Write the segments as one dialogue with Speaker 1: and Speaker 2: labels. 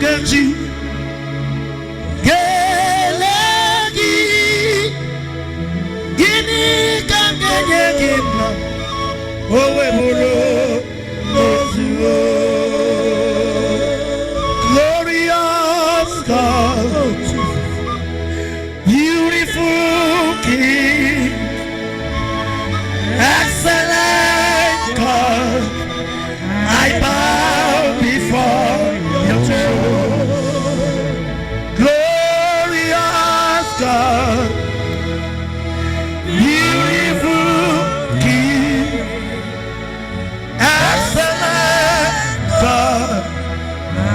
Speaker 1: Ganji Gelegi Gini Kangenye Gimna Owe Moro Mosuo Glorious God Beautiful King Excellent God I bow before your throne Glorious God Beautiful King Excellent God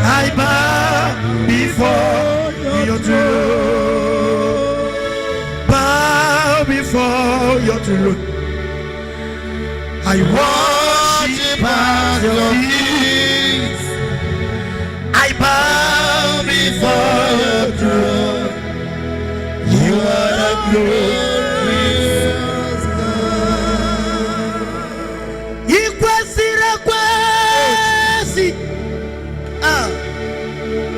Speaker 1: I bow before your throne Bow before your throne I worship at your feet. I bow before your throne. You are the glorious God. Ikwesi rekwesi.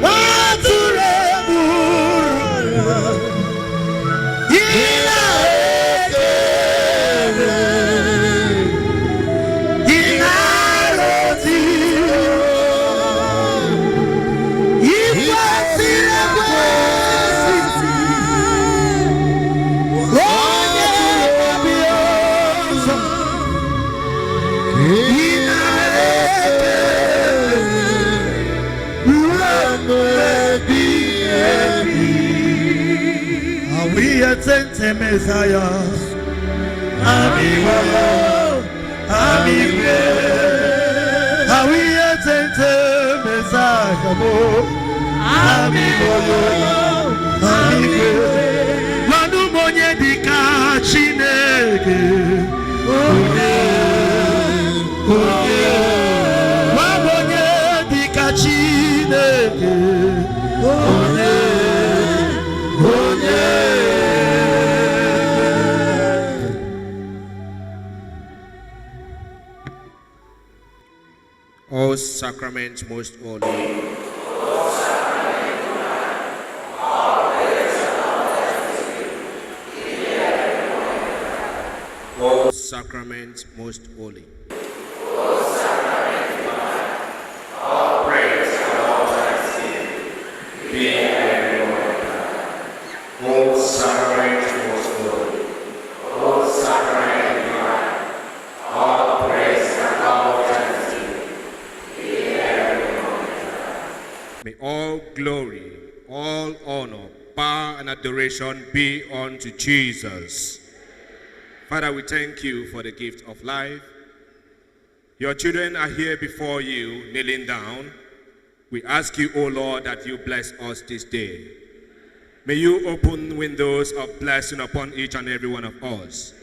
Speaker 1: Watureburu. Tente Messiah, Amigo, Amigo, Awiye Tente Messiah, Amigo, Amigo, Manu Monye Dika Chineke, Monye Dika Chineke,
Speaker 2: O sacrament most holy, O sacrament most holy, all praise and all thanksgiving be everywhere. O sacrament most holy, O sacrament divine, all praise and all thanksgiving. May all glory, all honor, power, and adoration be unto Jesus. Father, we thank you for the gift of life. Your children are here before you, kneeling down. We ask you, O Lord, that you bless us this day. May you open windows of blessing upon each and every one of us.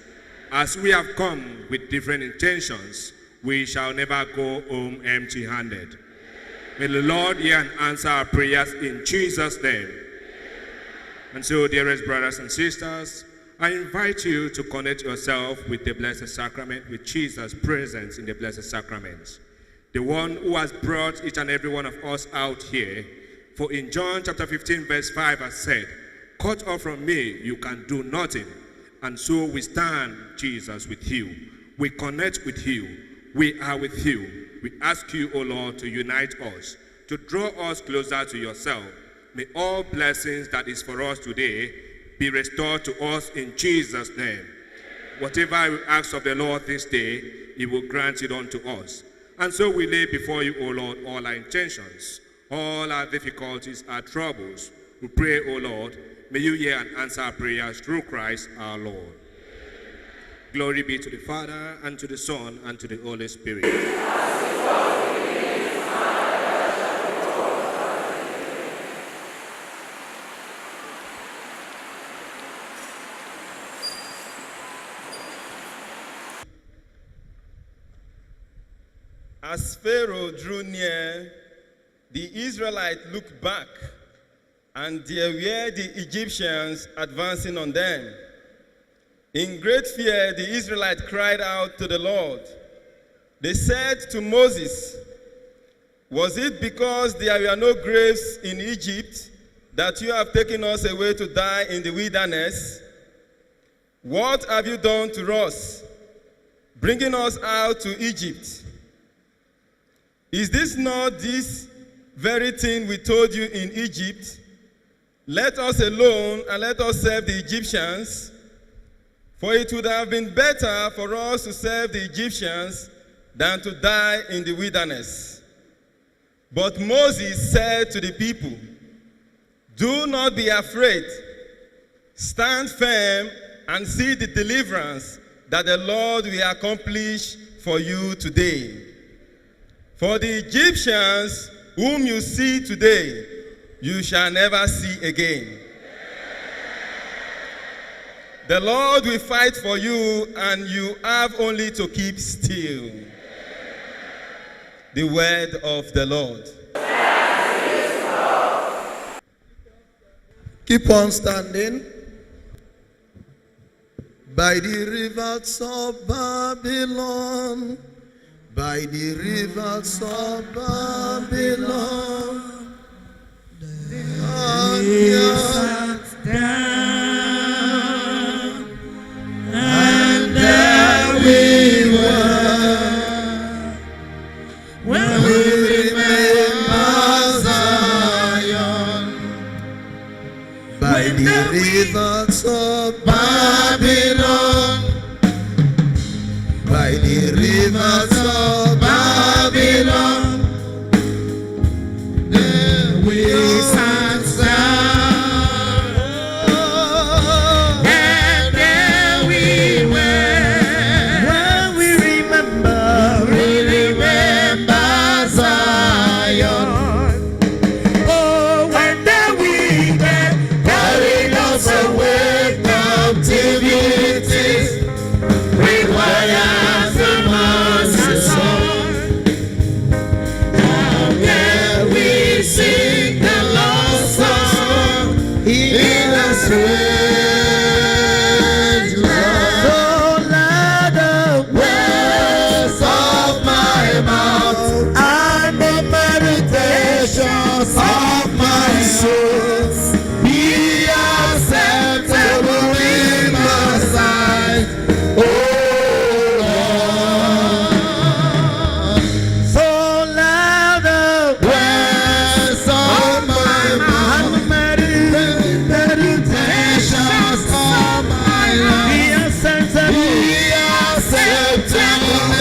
Speaker 2: As we have come with different intentions, we shall never go home empty-handed. May the Lord hear and answer our prayers in Jesus' name. And so, dearest brothers and sisters, I invite you to connect yourself with the Blessed Sacrament, with Jesus' presence in the Blessed Sacrament, the one who has brought each and every one of us out here. For in John chapter 15, verse 5 has said, "Cut off from me, you can do nothing." And so we stand, Jesus, with you. We connect with you. We are with you. We ask you, O Lord, to unite us, to draw us closer to yourself. May all blessings that is for us today be restored to us in Jesus' name. Whatever we ask of the Lord this day, he will grant it unto us. And so we lay before you, O Lord, all our intentions, all our difficulties, our troubles. We pray, O Lord, may you hear and answer our prayers through Christ our Lord. Glory be to the Father, and to the Son, and to the Holy Spirit.
Speaker 3: As Pharaoh drew near, the Israelites looked back, and there were the Egyptians advancing on them. In great fear, the Israelites cried out to the Lord. They said to Moses, Was it because there were no graves in Egypt that you have taken us away to die in the wilderness? What have you done to us, bringing us out to Egypt? Is this not this very thing we told you in Egypt? Let us alone and let us serve the Egyptians. For it would have been better for us to serve the Egyptians than to die in the wilderness. But Moses said to the people, do not be afraid. Stand firm and see the deliverance that the Lord will accomplish for you today. For the Egyptians whom you see today, you shall never see again. The Lord will fight for you, and you have only to keep still. The word of the Lord.
Speaker 1: Keep on standing. By the rivers of Babylon, by the rivers of Babylon, they sat down, and there we were, when we remember Zion, by the rivers of Babylon, by the rivers of Babylon, there we sat down, and there we were, when we remember Zion. Oh, when the wicked carried us away captivities, requires the mercy song. Now can we sing the lost song in a strange land? So let the words of my mouth and the meditations of my soul be acceptable in my sight, oh Lord. So let the words of my mouth and the meditations of my life be acceptable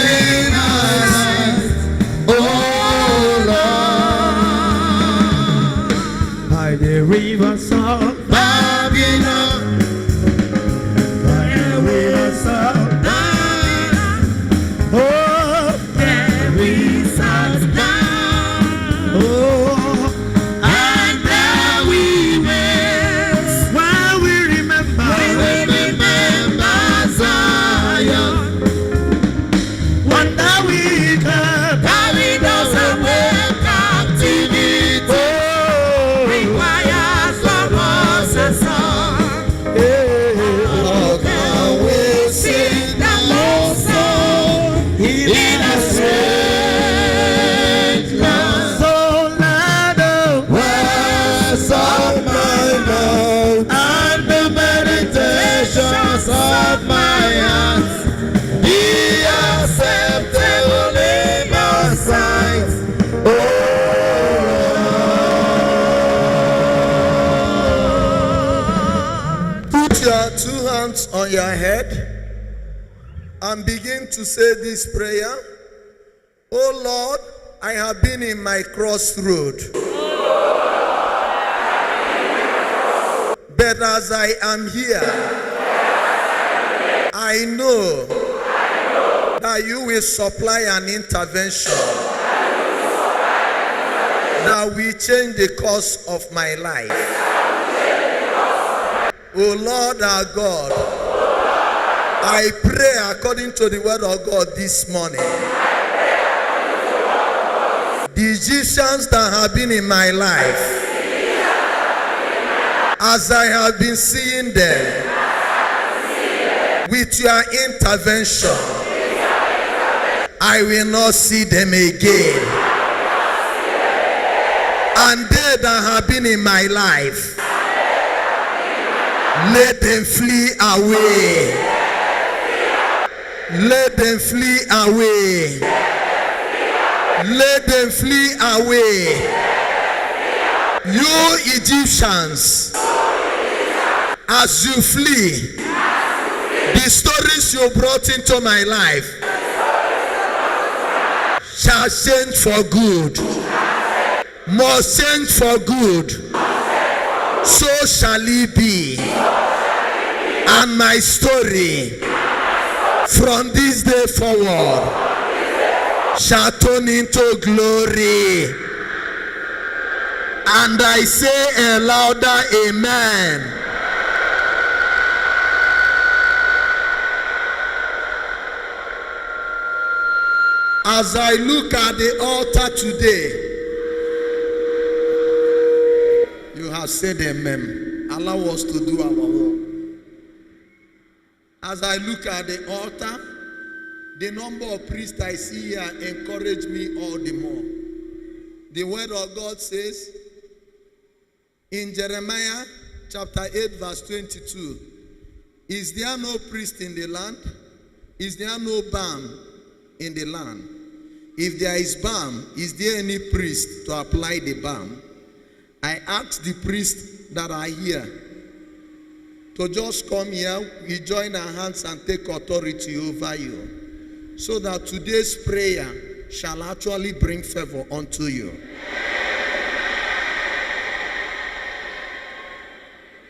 Speaker 1: in my sight, oh Lord. By the rivers of Babylon, by the rivers of Babylon, oh, there we sat down, oh, and there we were, while we remember Zion, when the wicked carried us away captivity, oh, requires from us a song. Oh, can we sing the lost song in a strange land? So let the words of my mouth and the meditations of my heart be acceptable in my sight, oh Lord. Put your two hands on your head and begin to say this prayer. Oh Lord, I have been in my crossroad. But as I am here, I know that you will supply an intervention that will change the course of my life. Oh Lord our God, I pray according to the word of God this morning. The Egyptians that have been in my life, as I have been seeing them, with your intervention, I will not see them again. And they that have been in my life, let them flee away. Let them flee away. Let them flee away. You Egyptians, as you flee, the stories you brought into my life shall change for good. Must change for good. So shall it be. And my story from this day forward shall turn into glory. And I say a louder amen. As I look at the altar today, you have said amen. Allow us to do our work. As I look at the altar, the number of priests I see here encourage me all the more. The word of God says in Jeremiah chapter 8 verse 22, is there no priest in the land? Is there no balm in the land? If there is balm, is there any priest to apply the balm? I ask the priests that are here to just come here, we join our hands and take authority over you, so that today's prayer shall actually bring favor unto you.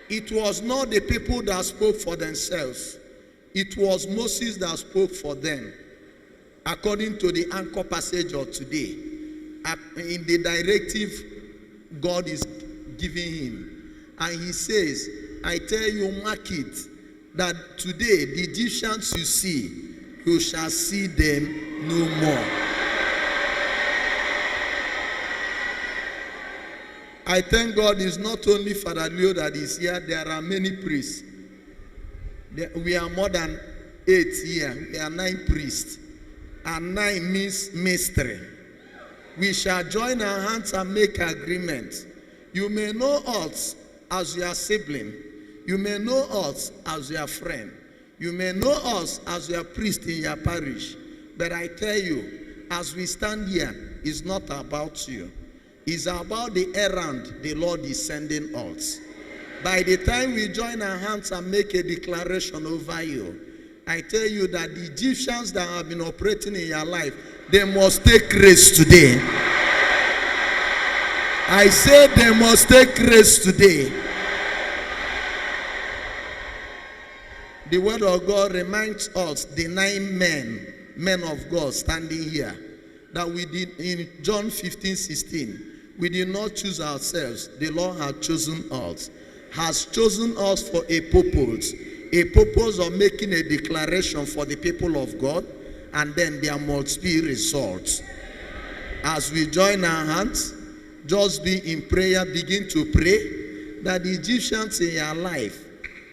Speaker 1: It was not the people that spoke for themselves. It was Moses that spoke for them, according to the anchor passage of today, in the directive God is giving him. And he says, I tell you, mark it, that today the Egyptians you see, you shall see them no more. I thank God it's not only Father Leo that is here, there are many priests. We are more than 8 here. We are 9 priests. And 9 means mystery. We shall join our hands and make agreements. You may know us as your sibling. You may know us as your friend. You may know us as your priest in your parish. But I tell you, as we stand here, it's not about you. It's about the errand the Lord is sending us. By the time we join our hands and make a declaration over you, I tell you that the Egyptians that have been operating in your life, they must take grace today. I said they must take grace today. The word of God reminds us, the 9 men of God standing here, that we did in John 15:16. We did not choose ourselves. The Lord has chosen us. Has chosen us for a purpose of making a declaration for the people of God, and then there must be results. As we join our hands, just be in prayer, begin to pray that the Egyptians in your life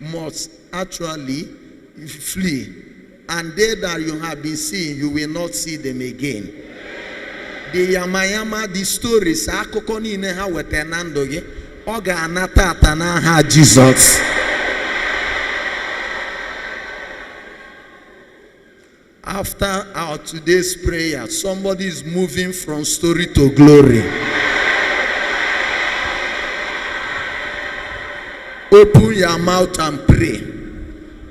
Speaker 1: must actually flee, and they that you have been seeing, you will not see them again. The yamayama, the stories, akụkọ niile ha weta na ndụ gị, ọ ga-anata ata n'aha Jesus. After our today's prayer, somebody is moving from story to glory. Open your mouth and pray.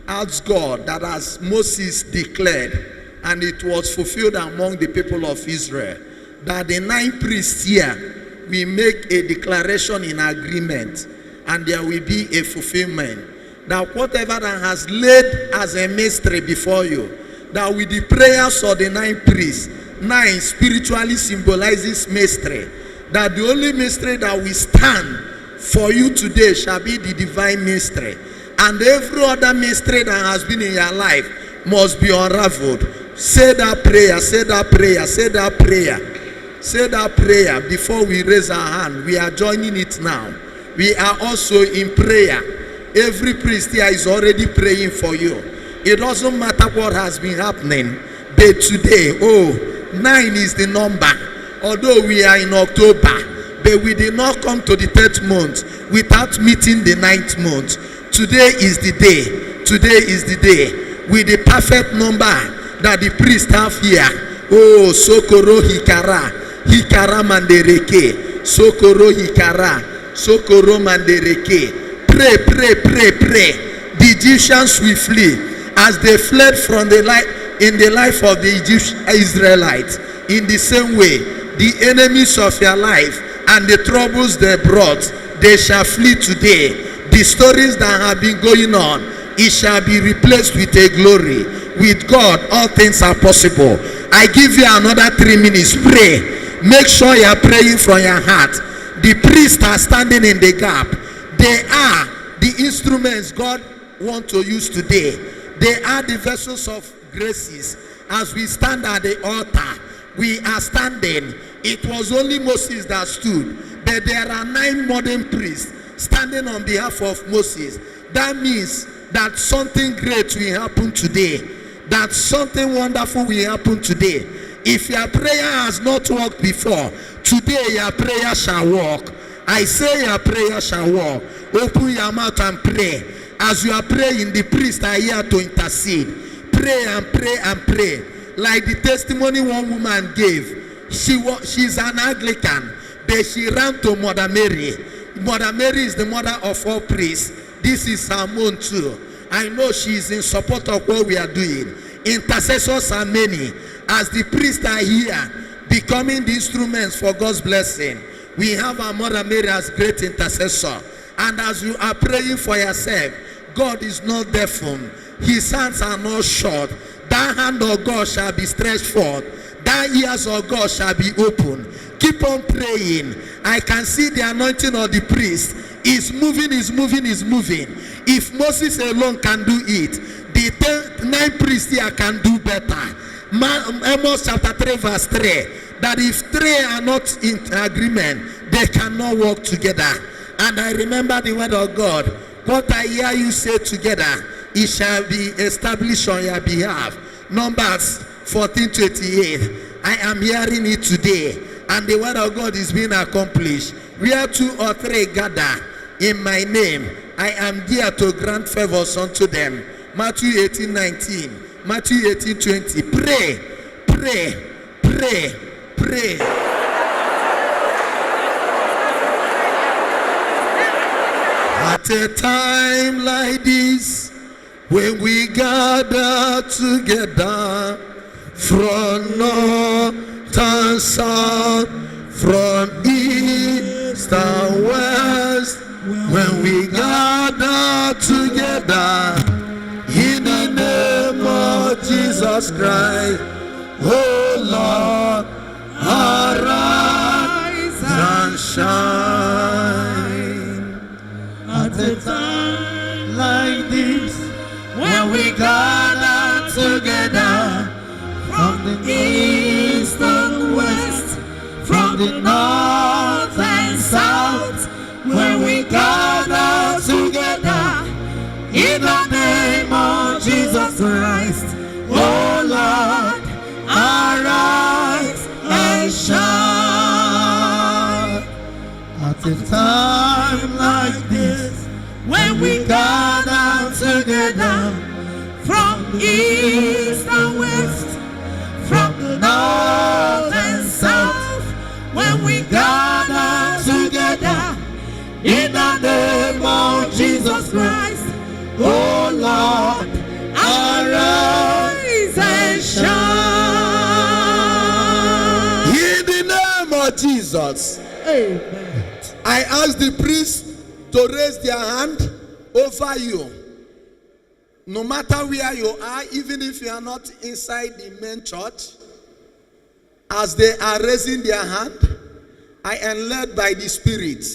Speaker 1: Ask God that as Moses declared, and it was fulfilled among the people of Israel, that the 9 priests here will make a declaration in agreement, and there will be a fulfillment. That whatever that has laid as a mystery before you, that with the prayers of the 9 priests, 9 spiritually symbolizes mystery, that the only mystery that will stand for you today shall be the divine mystery, and every other mystery that has been in your life must be unraveled. Say that prayer, say that prayer, say that prayer. Say that prayer before we raise our hand. We are joining it now. We are also in prayer. Every priest here is already praying for you. It doesn't matter what has been happening, but today, 9 is the number. Although we are in October, but we did not come to the 10th month without meeting the 9th month. Today is the day. Today is the day. With the perfect number that the priest have here. Oh, Sokoro Hikara. Hikara Mandereke. Sokoro Hikara. Sokoro Mandereke. Pray, pray, pray, pray. The Egyptians will flee as they fled from the life in the life of the Israelites. In the same way, the enemies of your life and the troubles they brought, they shall flee today. The stories that have been going on, it shall be replaced with a glory. With God, all things are possible. I give you another 3 minutes. Pray. Make sure you are praying from your heart. The priests are standing in the gap. They are the instruments God wants to use today. They are the vessels of graces. As we stand at the altar, we are standing. It was only Moses that stood, but there are 9 modern priests standing on behalf of Moses. That means that something great will happen today, that something wonderful will happen today. If your prayer has not worked before, today your prayer shall work. I say your prayer shall work. Open your mouth and pray. As you are praying, the priests are here to intercede. Pray and pray and pray. Like the testimony one woman gave. She's an Anglican, but she ran to Mother Mary. Mother Mary is the mother of all priests. This is her mom too. I know she is in support of what we are doing. Intercessors are many. As the priests are here, becoming the instruments for God's blessing, we have our Mother Mary as great intercessor. And as you are praying for yourself, God is not deafened. His hands are not short. That hand of God shall be stretched forth. That ears of God shall be open. Keep on praying. I can see the anointing of the priest is moving, is moving, is moving. If Moses alone can do it, the 9 priests here can do better. Amos chapter 3 verse 3. That if 3 are not in agreement, they cannot work together. And I remember the word of God. What I hear you say together, it shall be established on your behalf. Numbers 14:28. I am hearing it today, and the word of God is being accomplished. Where 2 or 3 gather in my name, I am there to grant favors unto them. Matthew 18:19. Matthew 18:20. Pray, pray, pray, pray. At a time like this, when we gather together from north and south, from east and west, when we gather together in the name of Jesus Christ, oh Lord, arise and shine. At a time like this, when we gather together from the east and west, from the north and south, when we gather together in the name of Jesus Christ, oh Lord, arise and shine. At a time like this, when we gather together from east and west, from the north and south, when we gather together in the name of Jesus Christ, oh Lord, arise and shine. In the name of Jesus, amen. I ask the priests to raise their hand over you. No matter where you are, even if you are not inside the main church, as they are raising their hand, I am led by the Spirit.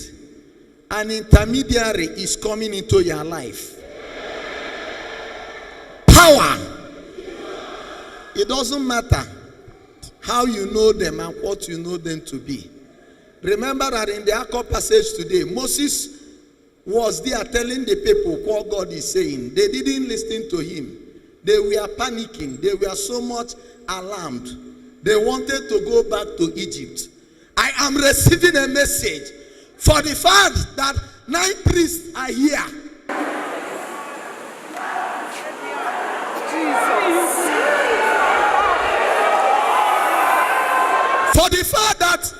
Speaker 1: An intermediary is coming into your life. Power. It doesn't matter how you know them and what you know them to be. Remember that in the Accord passage today, Moses was there telling the people what God is saying. They didn't listen to him. They were panicking. They were so much alarmed. They wanted to go back to Egypt. I am receiving a message for the fact that 9 priests are here. For the fact that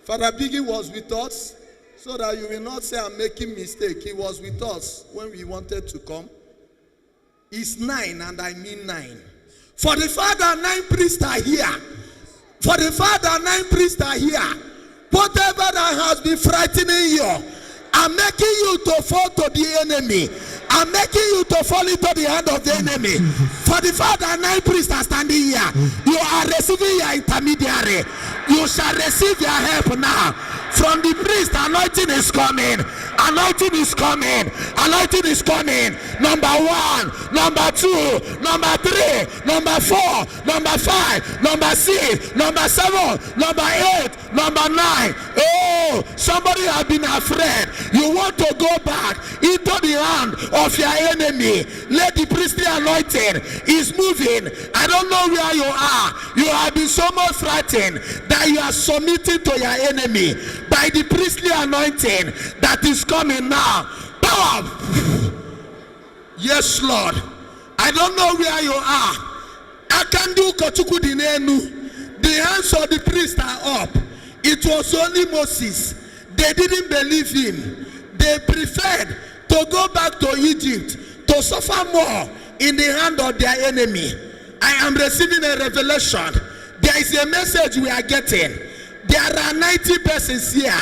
Speaker 1: Father Biggie was with us, so that you will not say I'm making mistake. He was with us when we wanted to come. It's 9, and I mean 9. For the fact that 9 priests are here. For the fact that 9 priests are here. Whatever that has been frightening you, I'm making you to fall to the enemy. I'm making you to fall into the hand of the enemy. For the fact that 9 priests are standing here, you are receiving your intermediary. You shall receive your help now. From the priest, anointing is coming. Anointing is coming. Anointing is coming. Number 1, number 2, number 3, number 4, number 5, number 6, number 7, number 8, number 9. Oh, somebody has been afraid. You want to go back into the hand of your enemy. Let the priestly anointing is moving. I don't know where you are. You have been so much frightened that you are submitting to your enemy by the priestly anointing that is coming now. Power. Yes, Lord. I don't know where you are. Akandu kochuku dinenu. The hands of the priest are up. It was only Moses. They didn't believe him. They preferred to go back to Egypt to suffer more in the hand of their enemy. I am receiving a revelation. There is a message we are getting. There are 90 persons here.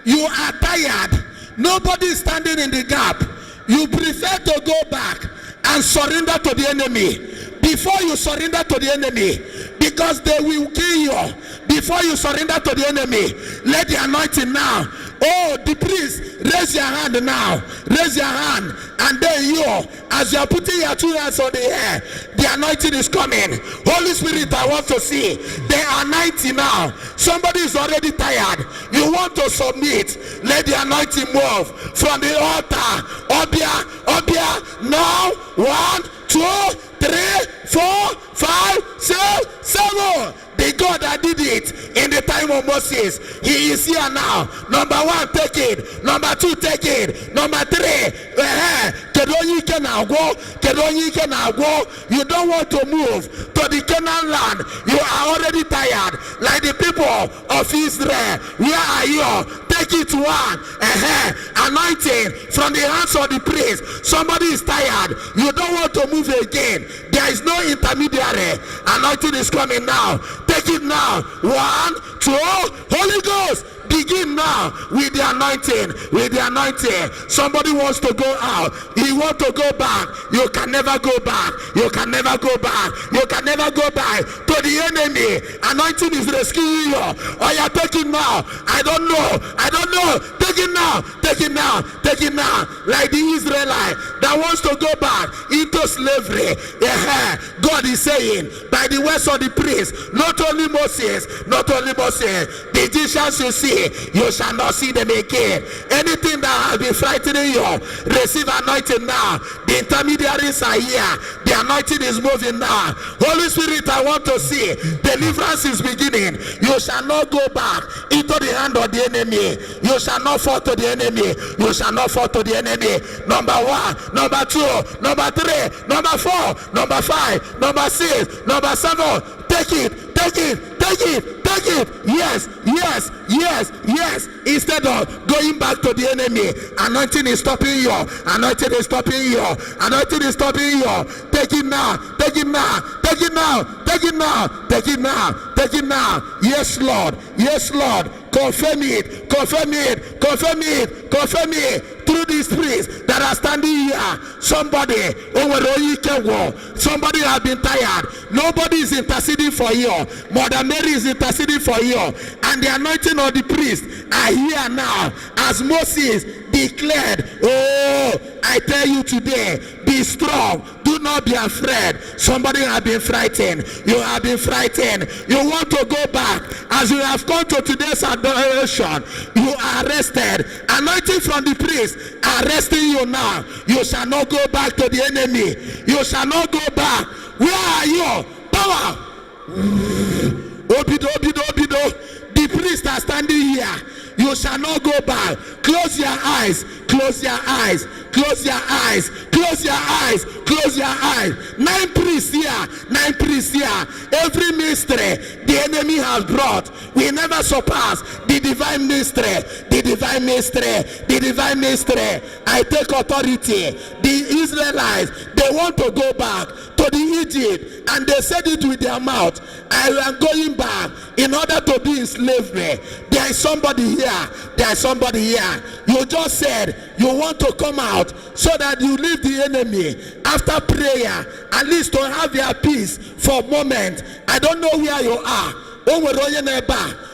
Speaker 1: You are tired. Nobody is standing in the gap. You prefer to go back and surrender to the enemy before you surrender to the enemy, because they will kill you before you surrender to the enemy. Let the anointing now. Oh, the priest, raise your hand now. Raise your hand. And then you, as you are putting your 2 hands on the air, the anointing is coming. Holy Spirit, I want to see. There are 90 now. Somebody is already tired. You want to submit. Let the anointing move from the altar. Obia, now. 1, 2, 3, 4, 5, 6, 7. The God that did it in the time of Moses, he is here now. Number 1, take it. Number 2, take it. Number 3, you don't want to move to the Canaan land. You are already tired, like the people of Israel. Where are you? Take it 1. Anointing from the hands of the priest. Somebody is tired. You don't want to move again. There is no intermediary. Anointing is coming now. Take it now. 1, 2. Holy Ghost, begin now with the anointing. With the anointing. Somebody wants to go out. He wants to go back. You can never go back. You can never go back. You can never go back to the enemy. Anointing is rescuing you. Oh, you take it now. I don't know. I don't know. Take it now. Take it now. Take it now. Like the Israelite that wants to go back into slavery. Yeah. God is saying by the words of the priest, not only Moses, the Egyptians you see, you shall not see them again. Anything that has been frightening you, receive anointing now. The intermediaries are here. The anointing is moving now. Holy Spirit, I want to see. Deliverance is beginning. You shall not go back into the hand of the enemy. You shall not fall to the enemy. You shall not fall to the enemy. Number 1, number 2, number 3, number 4, number 5, number 6, number 7. Take it, take it, take it, take it. Yes, yes, yes, yes. Instead of going back to the enemy, anointing is stopping you. Anointing is stopping you. Anointing is stopping you. Take it now. Take it now. Take it now. Take it now. Take it now. Take it now. Yes, Lord. Yes, Lord. Confirm it. Confirm it. Confirm it. Confirm it. Through these priests that are standing here. Somebody has been tired. Nobody is interceding for you. Mother Mary is interceding for you. And the anointing of the priest are here now. As Moses declared, oh, I tell you today, be strong. Do not be afraid. Somebody has been frightened. You have been frightened. You want to go back. As you have come to today's adoration, you are arrested. Anointing from the priest arresting you now. You shall not go back to the enemy. You shall not go back. Where are you? Power. Obido, obido, obido. priests are standing here. You shall not go back. Close your eyes. Close your eyes. Close your eyes. Close your eyes. Close your eyes. 9 priests here. 9 priests here. Every mystery the enemy has brought, we never surpass the divine mystery. The divine mystery. The divine mystery. I take authority. The Israelites, they want to go back to the Egypt, and they said it with their mouth. I am going back in order to be in slavery. There is somebody here. There is somebody here. You just said you want to come out so that you leave the enemy after prayer, at least to have your peace for a moment. I don't know where you are.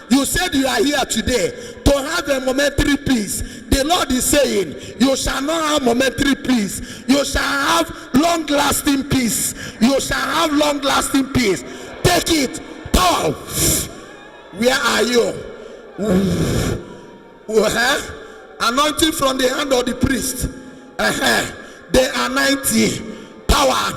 Speaker 1: You said you are here today to have a momentary peace. The Lord is saying, you shall not have momentary peace. You shall have long-lasting peace. You shall have long-lasting peace. Take it. Power. Where are you? Anointing from the hand of the priest. They are 90. Power.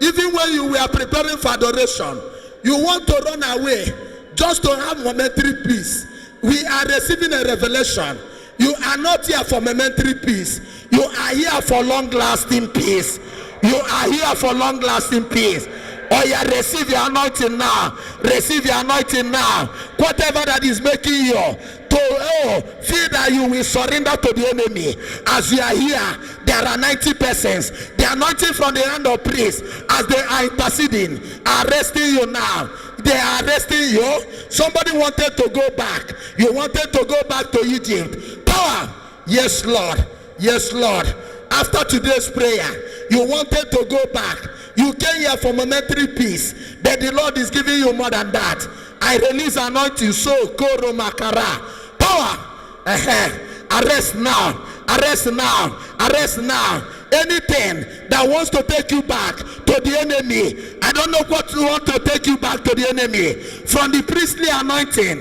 Speaker 1: Even when you were preparing for adoration, you want to run away just to have momentary peace. We are receiving a revelation. You are not here for momentary peace. You are here for long-lasting peace. You are here for long-lasting peace. Oh yeah, receive your anointing now. Receive your anointing now. Whatever that is making you to feel that you will surrender to the enemy. As you are here, there are 90 persons. The anointing from the hand of priests, as they are interceding, are arresting you now. They are arresting you. Somebody wanted to go back. You wanted to go back to Egypt. Power. Yes, Lord. Yes, Lord. After today's prayer, you wanted to go back. You came here for momentary peace, but the Lord is giving you more than that. I release anointing. So, Koro Makara. Power. Arrest now. Arrest now. Arrest now. Anything that wants to take you back to the enemy, I don't know what you want to take you back to the enemy. From the priestly anointing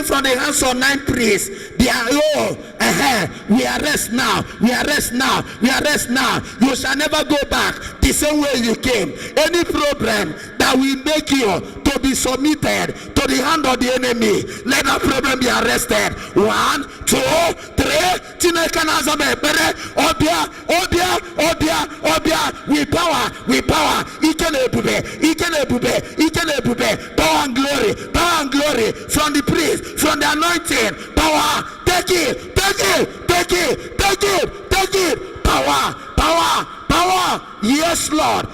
Speaker 1: from the hands of 9 priests, they are we arrest now, we arrest now, we arrest now. You shall never go back the same way you came. Any problem that will make you to be submitted to the hand of the enemy, let that problem be arrested. 1, 2, 3. Obia, with power, power and glory from the priest, from the anointing, power, take it, power, yes Lord,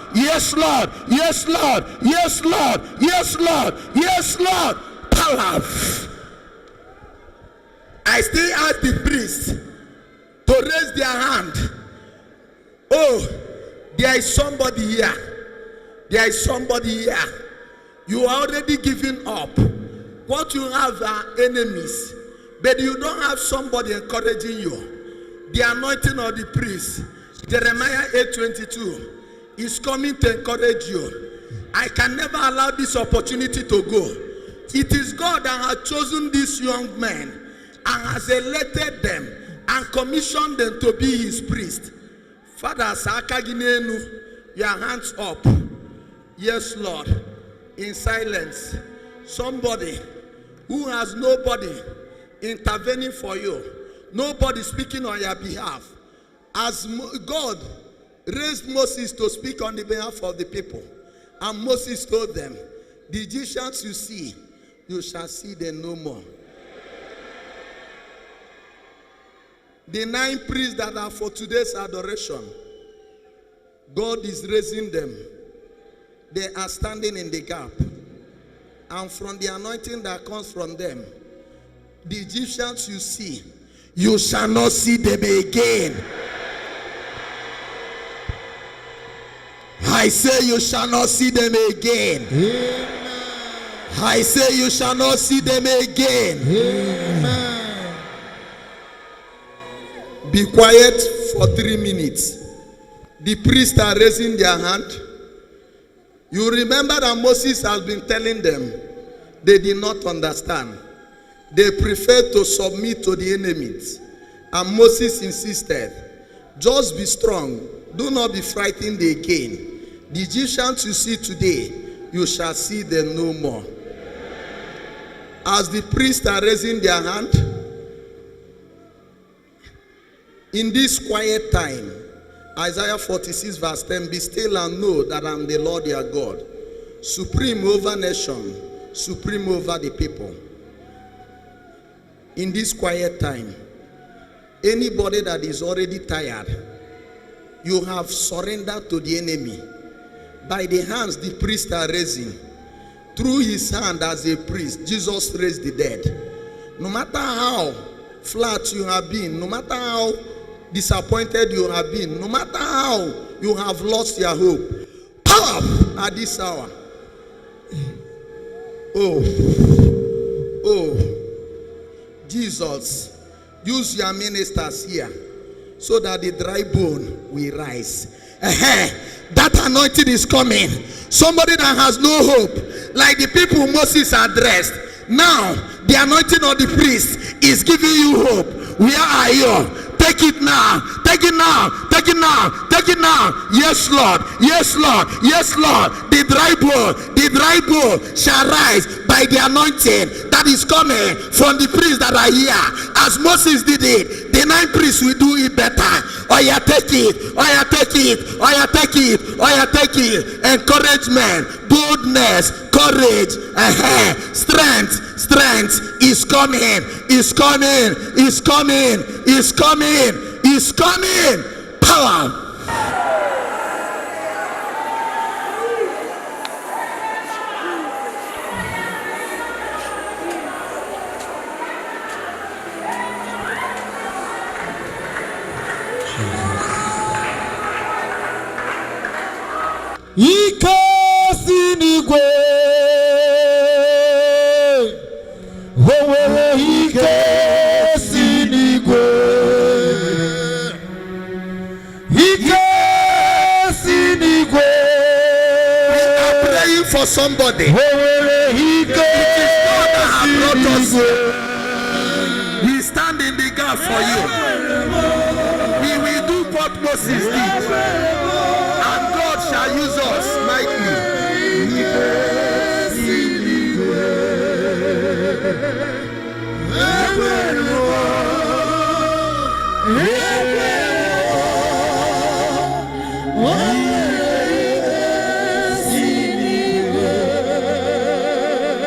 Speaker 1: power. I still ask the priest to raise their hand. Oh, there is somebody here. There is somebody here. You are already giving up. What you have are enemies, but you don't have somebody encouraging you. The anointing of the priest, Jeremiah 8:22, is coming to encourage you. I can never allow this opportunity to go. It is God that has chosen these young men and has elected them and commissioned them to be his priest. Father, Sakaginenu, your hands up. Yes, Lord. In silence. Somebody who has nobody intervening for you, nobody speaking on your behalf. As God raised Moses to speak on the behalf of the people, and Moses told them, the Egyptians you see, you shall see them no more. The 9 priests that are for today's adoration, God is raising them. They are standing in the gap. And from the anointing that comes from them, the Egyptians you see, you shall not see them again. I say you shall not see them again. Amen. I say you shall not see them again. Amen. Be quiet for 3 minutes. The priests are raising their hand. You remember that Moses has been telling them they did not understand. They preferred to submit to the enemies. And Moses insisted, just be strong. Do not be frightened again. The Egyptians you see today, you shall see them no more. As the priests are raising their hand, in this quiet time, Isaiah 46 verse 10, be still and know that I am the Lord your God, supreme over nation, supreme over the people. In this quiet time, anybody that is already tired, you have surrendered to the enemy. By the hands the priests are raising, through his hand as a priest, Jesus raised the dead. No matter how flat you have been, no matter how disappointed you have been, no matter how you have lost your hope, power at this hour. Oh, Jesus, use your ministers here so that the dry bone will rise. That anointing is coming. Somebody that has no hope, like the people Moses addressed. Now, the anointing of the priest is giving you hope. Where are you? Take it now. Take it now. Take it now. Take it now. Yes, Lord. Yes, Lord. Yes, Lord. The dry bone shall rise by the anointing that is coming from the priests that are here. As Moses did it, the 9 priests will do it better. Oh yeah, take it. Oh yeah, take it. Oh yeah, take it. Oh yeah, take it. Encouragement, boldness, courage, strength is coming. Is coming. Is coming. Is coming. Is coming. Power.
Speaker 4: Ike sinigwe, wewe ike sinigwe, ike sinigwe.
Speaker 1: We are praying for somebody.
Speaker 4: Wewe ike sinigwe.
Speaker 1: We stand in the gap for you. We will do what Moses did. Shall use us mightily.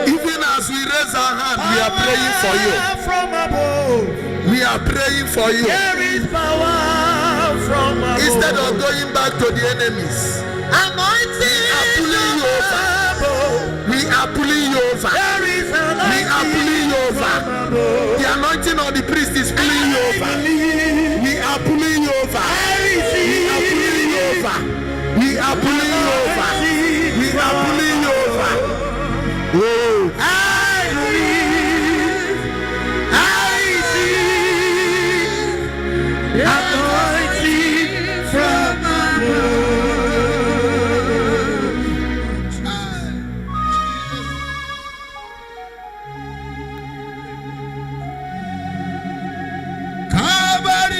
Speaker 1: Even as we raise our hand, we are praying for you.
Speaker 4: From above,
Speaker 1: we are praying for you.
Speaker 4: There is power from above.
Speaker 1: Instead of going back to the enemies,
Speaker 4: anointing
Speaker 1: we are pulling you over.
Speaker 4: There is anointing.
Speaker 1: We are pulling you over. The anointing of the priest is pulling you over. We are pulling you over. We are pulling you over. We are pulling you over. We are pulling you over. Oh.
Speaker 4: I see anointing from above. Calvary.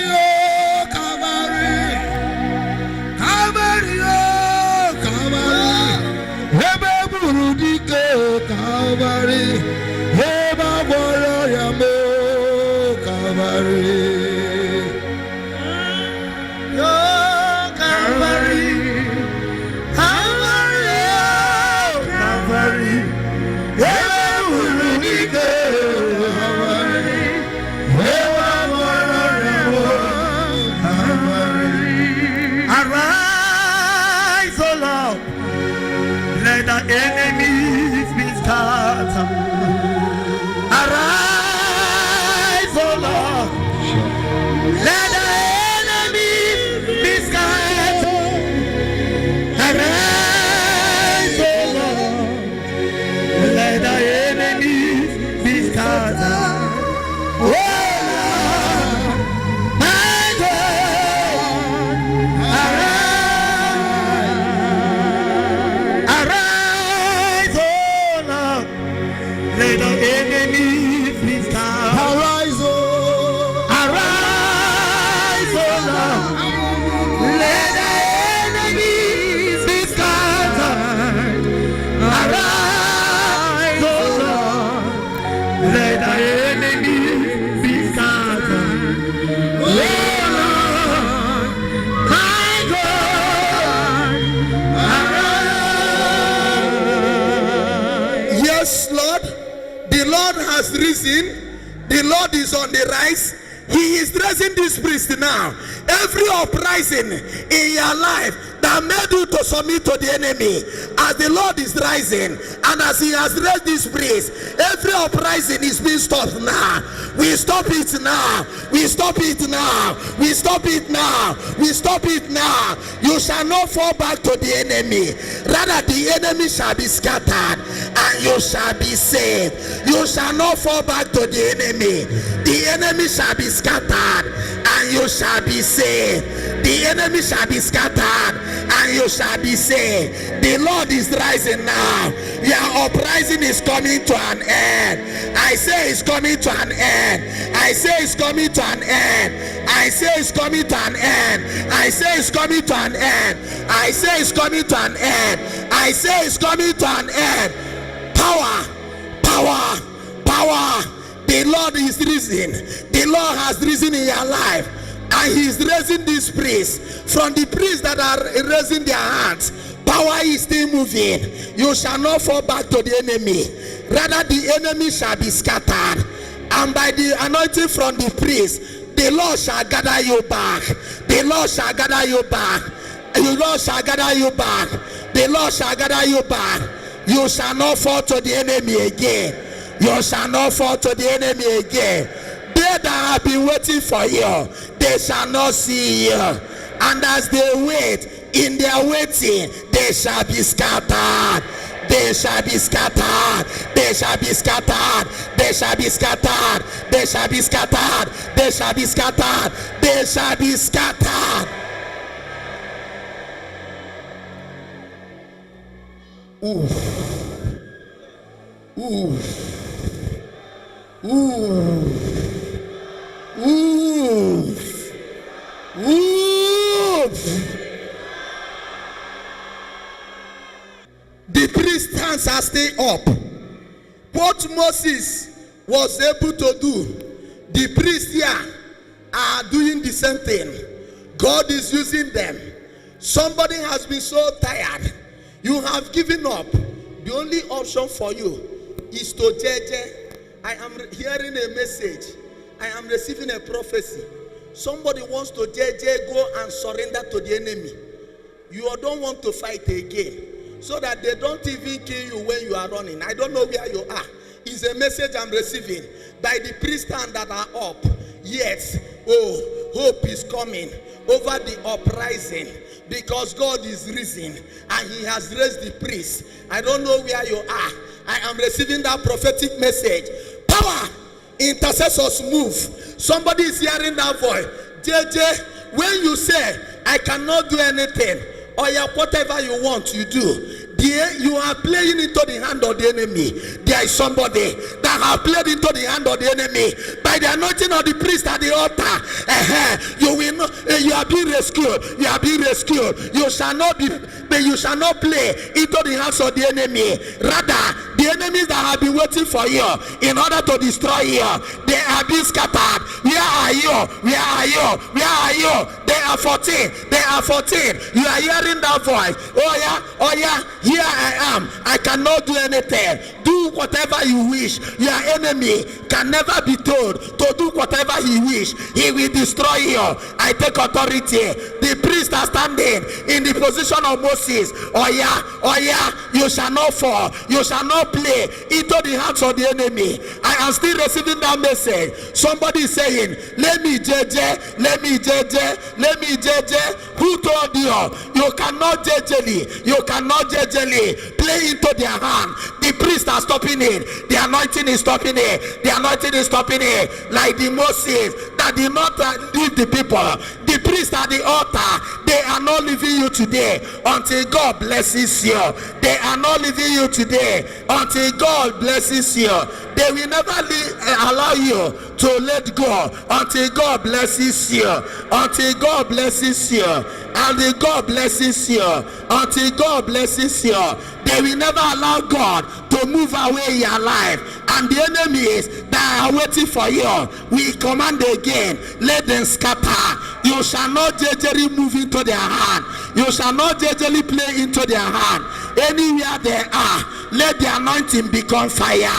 Speaker 1: risen. The Lord is on the rise. He is raising this priest now. Every uprising in your life that made you to submit to the enemy, as the Lord is rising and as he has raised this priest, every uprising is being stopped now. We stop it now. We stop it now. We stop it now. We stop it now. You shall not fall back to the enemy. Rather, the enemy shall be scattered and you shall be saved. You shall not fall back to the enemy. The enemy shall be scattered and you shall be saved. The enemy shall be scattered and you shall be saved. The Lord is rising now. Your uprising is coming to an end. I say it's coming to an end. I say it's coming to an end. I say it's coming to an end. I say it's coming to an end. I say it's coming to an end. I say it's coming to an end. Power, power, power. The Lord is risen. The Lord has risen in your life. And he is raising this priest. From the priests that are raising their hands, power is still moving. You shall not fall back to the enemy. Rather, the enemy shall be scattered. And by the anointing from the priest, the Lord shall gather you back. The Lord shall gather you back. The Lord shall gather you back. The Lord shall gather you back. You shall not fall to the enemy again. You shall not fall to the enemy again. They that have been waiting for you, they shall not see you. And as they wait, in their waiting, they shall be scattered. They shall be scattered. They shall be scattered. They shall be scattered. They shall be scattered. They shall be scattered. They shall be scattered. Ooh. Ooh. Ooh. Ooh. Ooh. The priest's hands are still up. What Moses was able to do, the priests here are doing the same thing. God is using them. Somebody has been so tired. You have given up. The only option for you is to JJ. I am hearing a message. I am receiving a prophecy. Somebody wants to JJ, go and surrender to the enemy. You don't want to fight again, so that they don't even kill you when you are running. I don't know where you are. It's a message I'm receiving by the priests that are up. Yes, oh, hope is coming over the uprising, because God is risen and he has raised the priest. I don't know where you are. I am receiving that prophetic message. Power, intercessors move. Somebody is hearing that voice. JJ, when you say, I cannot do anything, or whatever you want, you do. You are playing into the hand of the enemy. There is somebody that have played into the hand of the enemy by the anointing of the priest at the altar. You will not. You are being rescued. You are being rescued. You shall not be. You shall not play into the hands of the enemy. Rather, the enemies that have been waiting for you in order to destroy you, they are being scattered. Where are you? Where are you? Where are you? They are 14. They are 14. You are hearing that voice. Oh yeah. Oh yeah. Here I am. I cannot do anything. Do whatever you wish. Your enemy can never be told to do whatever he wish. He will destroy you. I take authority. The priests are standing in the position of Moses. Oh yeah, you shall not fall. You shall not play into the hands of the enemy. I am still receiving that message. Somebody is saying, let me JJ, let me JJ, let me JJ. Who told you? You cannot JJ. You cannot JJ. Play into their hand. The priests are stopping it. The anointing is stopping it. The anointing is stopping it. Like the Moses that did not leave the people. The priests at the altar, they are not leaving you today until God blesses you. They are not leaving you today until God blesses you. They will never allow you to let go until God blesses you. Until God blesses you. Until God blesses you. Until God blesses you. They will never allow God to move away your life. And the enemies that are waiting for you, we command again, let them scatter. You shall not jejely move into their hand. You shall not jejely play into their hand. Anywhere they are, let the anointing become fire.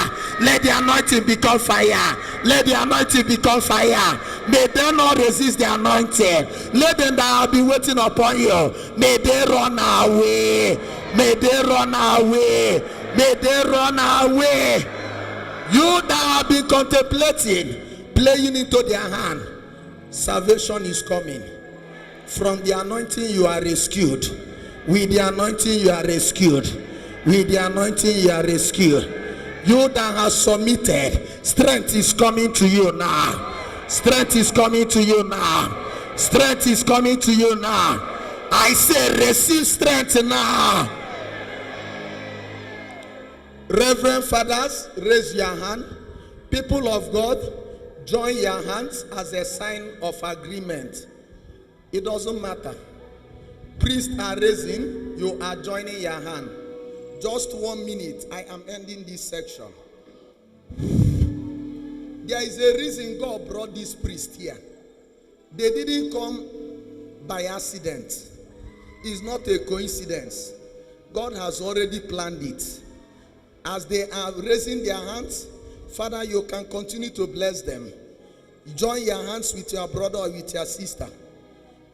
Speaker 1: Let the anointing become fire. Let the anointing become fire. May they not resist the anointing. Let them that have been waiting upon you, may they run away. May they run away. May they run away. You that have been contemplating, playing into their hand, salvation is coming. From the anointing you are rescued. With the anointing you are rescued. With the anointing you are rescued. You that have submitted, strength is coming to you now. Strength is coming to you now. Strength is coming to you now. I say receive strength now. Reverend fathers, raise your hand. People of God, join your hands as a sign of agreement. It doesn't matter. Priests are raising, you are joining your hand. Just 1 minute, I am ending this section. There is a reason God brought this priest here. They didn't come by accident. It's not a coincidence. God has already planned it. As they are raising their hands, Father, you can continue to bless them. Join your hands with your brother or with your sister.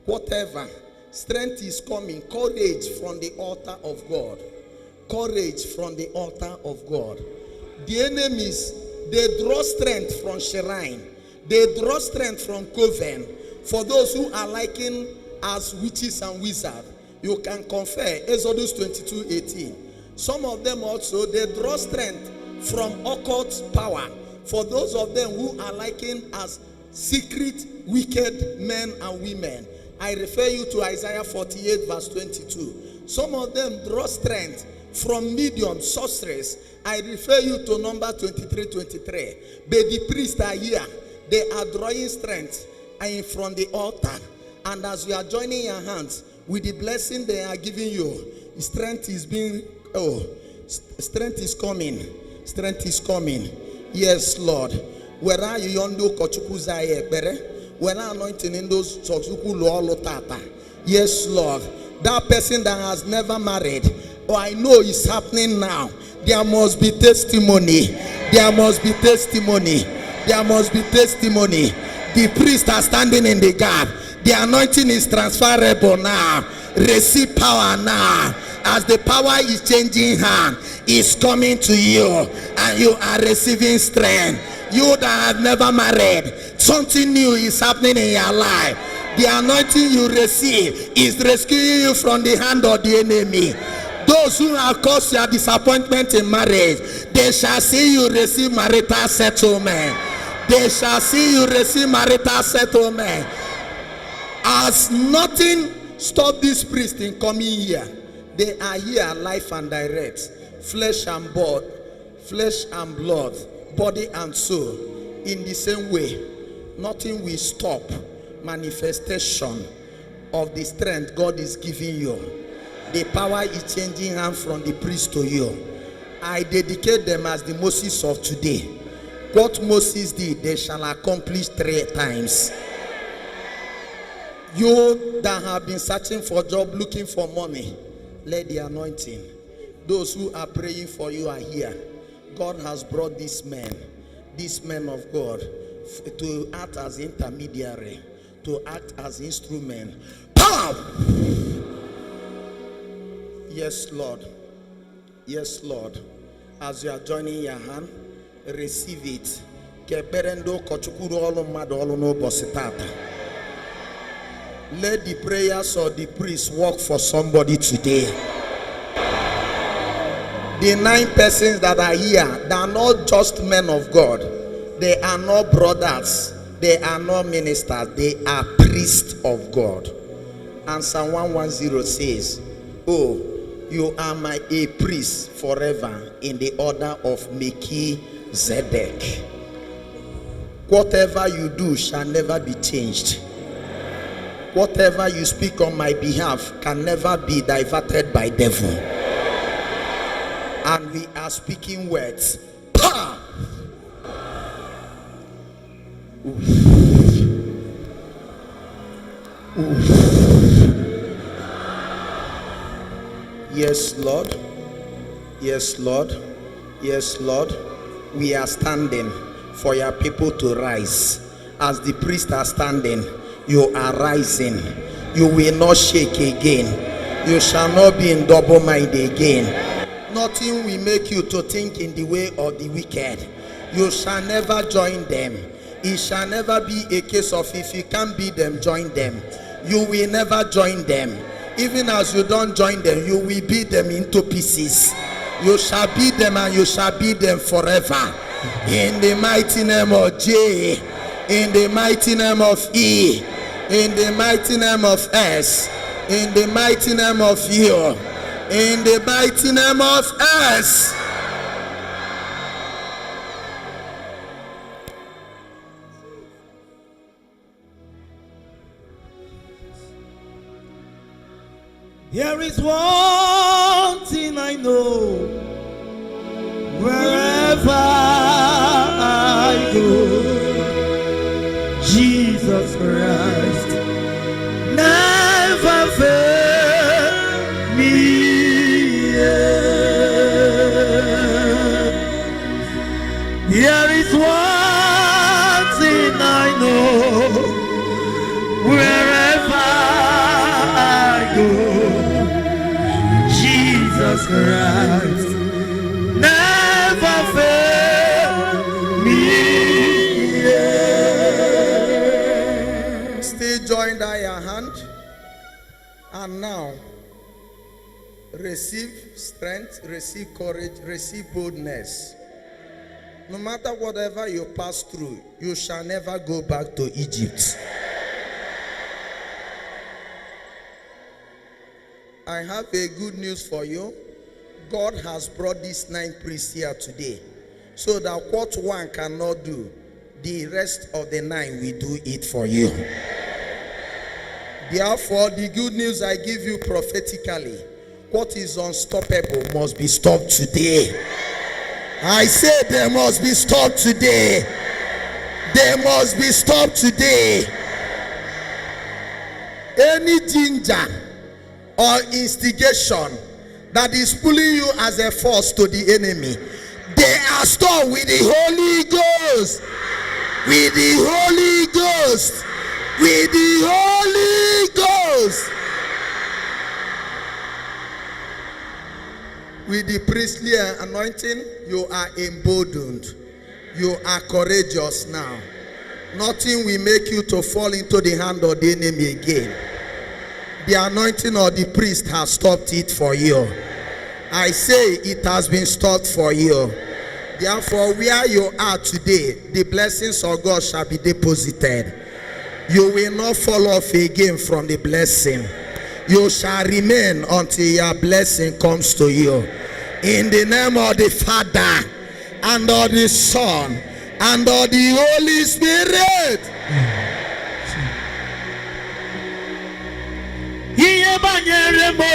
Speaker 1: Whatever. Strength is coming. Courage from the altar of God. Courage from the altar of God. The enemies, they draw strength from Shrine. They draw strength from Coven. For those who are likened as witches and wizards, you can confer Exodus 22:18. Some of them also, they draw strength from occult power. For those of them who are likened as secret wicked men and women, I refer you to Isaiah 48 verse 22. Some of them draw strength from medium, sorcerers. I refer you to number 23:23. But the priests are here. They are drawing strength and from the altar. And as you are joining your hands with the blessing they are giving you, strength is being, strength is coming. Strength is coming. Yes, Lord. Where are you yondo kochukuzaye bere? When I'm anointing in those tata. Yes, Lord. That person that has never married, I know it's happening now. There must be testimony. There must be testimony. There must be testimony. The priests are standing in the gap. The anointing is transferable now. Receive power now. As the power is changing hand, it's coming to you and you are receiving strength. You that have never married, something new is happening in your life. The anointing you receive is rescuing you from the hand of the enemy. Those who have caused your disappointment in marriage, they shall see you receive marital settlement. They shall see you receive marital settlement. As nothing stopped this priest in coming here, they are here life and direct, flesh and blood, body and soul. In the same way, nothing will stop manifestation of the strength God is giving you. The power is changing hand from the priest to you. I dedicate them as the Moses of today. What Moses did, they shall accomplish 3 times. You that have been searching for job, looking for money, let the anointing. Those who are praying for you are here. God has brought these men of God, to act as intermediary, to act as instrument. Power! Yes, Lord. Yes, Lord. As you are joining your hand, receive it. Let the prayers of the priest work for somebody today. The 9 persons that are here, they are not just men of God. They are not brothers. They are not ministers. They are priests of God. And Psalm 110 says, oh, you are a priest forever in the order of Melchizedek. Whatever you do shall never be changed. Whatever you speak on my behalf can never be diverted by devil. And we are speaking words. Power! Oof. Oof. Yes, Lord. Yes, Lord. Yes, Lord. we are standing for your people to rise. As the priests are standing, you are rising. You will not shake again. You shall not be in double mind again. Nothing will make you to think in the way of the wicked. You shall never join them. It shall never be a case of if you can't beat them, join them. You will never join them. Even as you don't join them, you will beat them into pieces. You shall beat them and you shall beat them forever. In the mighty name of J, in the mighty name of E, in the mighty name of S, in the mighty name of U, in the mighty name of S.
Speaker 4: There is one thing I know, wherever I go, Jesus Christ never failed me yet. There is one thing I know, wherever I go, Jesus Christ never failed me yet.
Speaker 1: Still join thy hand, and now receive strength, receive courage, receive boldness. No matter whatever you pass through, you shall never go back to Egypt. I have a good news for you. God has brought these 9 priests here today, so that what one cannot do, the rest of the 9 will do it for you. Therefore, the good news I give you prophetically, what is unstoppable must be stopped today. I say they must be stopped today. They must be stopped today. Any ginger or instigation that is pulling you as a force to the enemy, they are stopped with the Holy Ghost. With the Holy Ghost. With the Holy Ghost. With the priestly anointing, you are emboldened. You are courageous now. Nothing will make you to fall into the hand of the enemy again. The anointing of the priest has stopped it for you. I say it has been stopped for you. Therefore, where you are today, the blessings of God shall be deposited. You will not fall off again from the blessing. You shall remain until your blessing comes to you. In the name of the Father, and of the Son, and of the Holy Spirit.
Speaker 4: Iye banyere mo,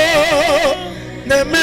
Speaker 4: ne me